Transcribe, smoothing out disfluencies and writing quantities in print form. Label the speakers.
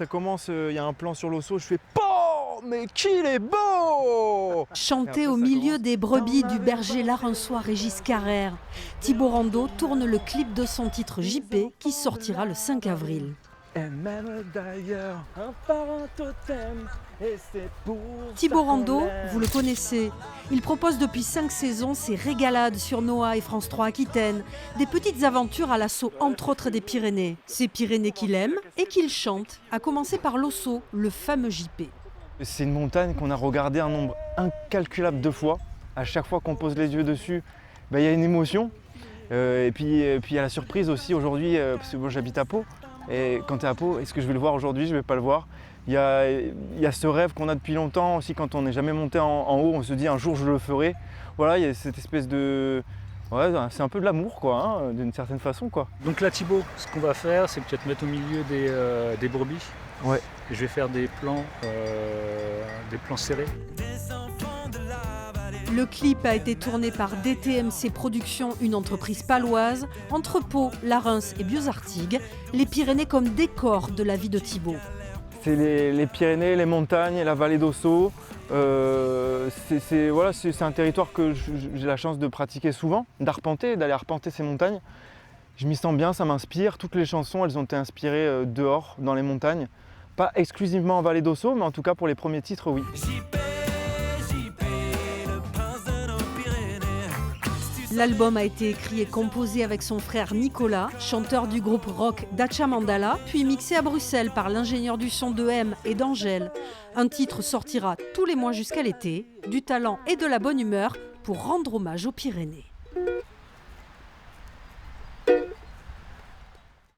Speaker 1: Ça commence, il y a un plan sur l'osso, je fais POH, mais qu'il est beau!
Speaker 2: Chanté au milieu des brebis du berger larençois Régis Carrère, Thibaut Rando tourne le clip de son titre JP qui sortira le 5 avril.
Speaker 1: Et même d'ailleurs, un parent totem, et c'est pour
Speaker 2: Thibaut
Speaker 1: ça
Speaker 2: Rando,
Speaker 1: qu'on l'aime.
Speaker 2: vous le connaissez. Il propose depuis 5 saisons ses régalades sur Noah et France 3 Aquitaine. Des petites aventures à l'assaut entre autres des Pyrénées. Ces Pyrénées qu'il aime et qu'il chante, à commencer par l'Osso, le fameux JP.
Speaker 1: C'est une montagne qu'on a regardée un nombre incalculable de fois. À chaque fois qu'on pose les yeux dessus, il y a une émotion. Et puis il y a la surprise aussi aujourd'hui, parce que moi j'habite à Pau. Et quand tu es à Pau, est-ce que je vais le voir aujourd'hui? Je ne vais pas le voir. Il y a ce rêve qu'on a depuis longtemps aussi, quand on n'est jamais monté en haut, on se dit un jour je le ferai. Voilà, il y a cette espèce de... Ouais, c'est un peu de l'amour, quoi, hein, d'une certaine façon, quoi.
Speaker 3: Donc là, Thibaut, ce qu'on va faire, c'est peut-être mettre au milieu des brebis.
Speaker 1: Ouais.
Speaker 3: Et je vais faire des plans serrés.
Speaker 2: Le clip a été tourné par DTMC Productions, une entreprise paloise, entre Pau, la Reims et Biosartigues, les Pyrénées comme décor de la vie de Thibaut.
Speaker 1: C'est les Pyrénées, les montagnes, la vallée d'Osso. C'est un territoire que j'ai la chance de pratiquer souvent, d'aller arpenter ces montagnes. Je m'y sens bien, ça m'inspire. Toutes les chansons, elles ont été inspirées dehors, dans les montagnes. Pas exclusivement en vallée d'Osso, mais en tout cas pour les premiers titres, oui.
Speaker 2: L'album a été écrit et composé avec son frère Nicolas, chanteur du groupe rock Dacha Mandala, puis mixé à Bruxelles par l'ingénieur du son de M et d'Angèle. Un titre sortira tous les mois jusqu'à l'été, du talent et de la bonne humeur pour rendre hommage aux Pyrénées.